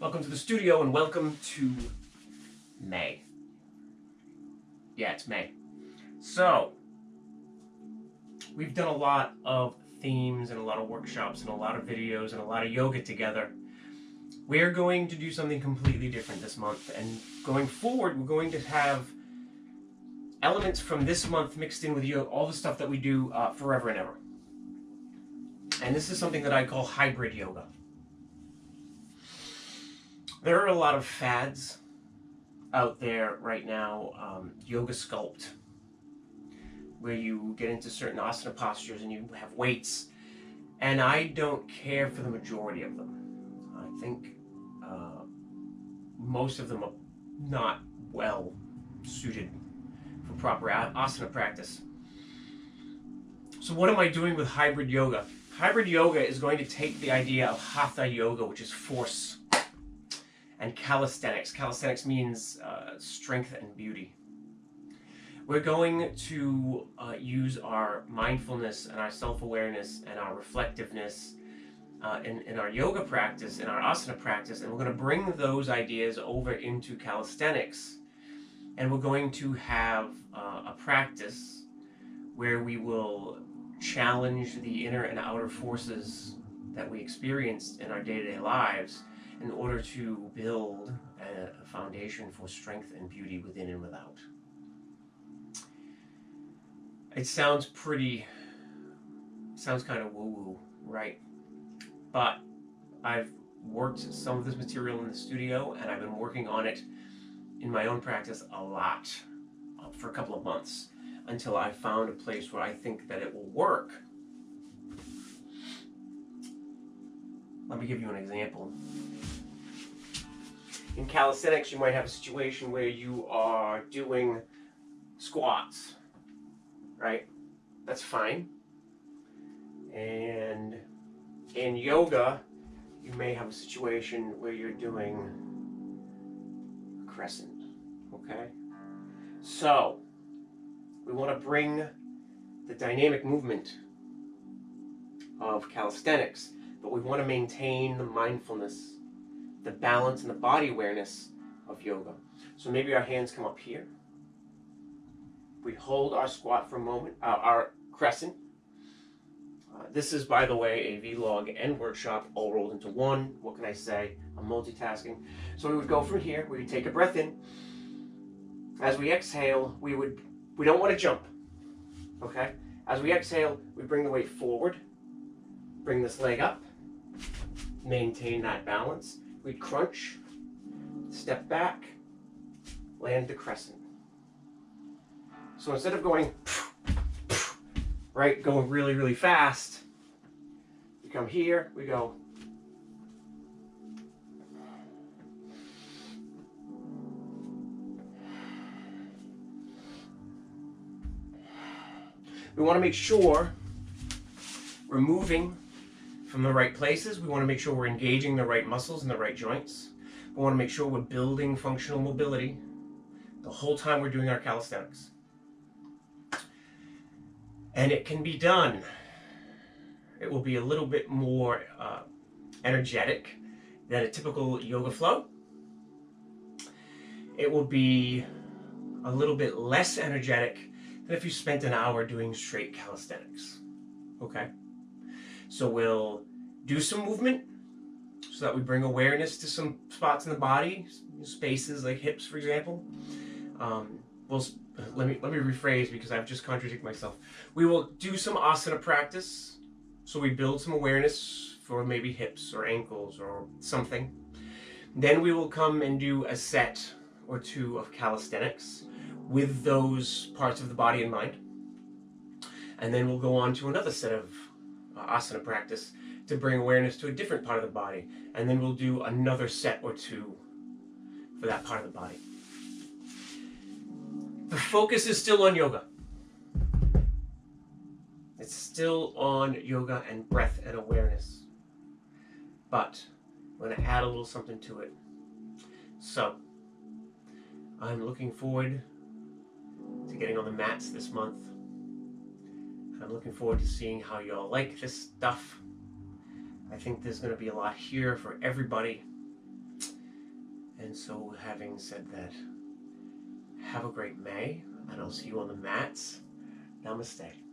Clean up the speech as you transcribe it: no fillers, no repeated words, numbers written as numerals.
Welcome to the studio and welcome to May. Yeah, it's May. So, we've done a lot of themes and a lot of workshops and a lot of videos and a lot of yoga together. We're going to do something completely different this month, and going forward, we're going to have elements from this month mixed in with yoga, all the stuff that we do forever and ever. And this is something that I call hybrid yoga. There are a lot of fads out there right now, yoga sculpt, where you get into certain asana postures and you have weights, and I don't care for the majority of them. I think most of them are not well suited for proper asana practice. So what am I doing with hybrid yoga? Hybrid yoga is going to take the idea of hatha yoga, which is force, and calisthenics. Calisthenics means strength and beauty. We're going to use our mindfulness and our self-awareness and our reflectiveness in our yoga practice, in our asana practice, and we're going to bring those ideas over into calisthenics. And we're going to have a practice where we will challenge the inner and outer forces that we experience in our day-to-day lives in order to build a foundation for strength and beauty within and without. It sounds kind of woo-woo, right? But I've worked some of this material in the studio, and I've been working on it in my own practice a lot for a couple of months until I found a place where I think that it will work. Let me give you an example. In calisthenics, you might have a situation where you are doing squats, right? That's fine. And in yoga, you may have a situation where you're doing a crescent, okay? So, we want to bring the dynamic movement of calisthenics, but we want to maintain the mindfulness, the balance, and the body awareness of yoga. So maybe our hands come up here. We hold our squat for a moment, our crescent. This is, by the way, a vlog and workshop all rolled into one. What can I say? I'm multitasking. So we would go from here. We would take a breath in. As we exhale, we don't want to jump, okay? As we exhale, we bring the weight forward, bring this leg up, maintain that balance. We'd crunch, step back, land the crescent. So instead of going, right, going really, really fast, we come here, we go. We want to make sure we're moving from the right places. We want to make sure we're engaging the right muscles and the right joints. We want to make sure we're building functional mobility the whole time we're doing our calisthenics. And it can be done. It will be a little bit more energetic than a typical yoga flow. It will be a little bit less energetic than if you spent an hour doing straight calisthenics. Okay? So we'll do some movement so that we bring awareness to some spots in the body, spaces like hips, for example. Let me rephrase because I've just contradicted myself. We will do some asana practice, so we build some awareness for maybe hips or ankles or something. Then we will come and do a set or two of calisthenics with those parts of the body in mind. And then we'll go on to another set of asana practice to bring awareness to a different part of the body. And then we'll do another set or two for that part of the body. The focus is still on yoga. It's still on yoga and breath and awareness. But I'm going to add a little something to it. So, I'm looking forward to getting on the mats this month. I'm looking forward to seeing how y'all like this stuff. I think there's going to be a lot here for everybody. And so, having said that, have a great May, and I'll see you on the mats. Namaste.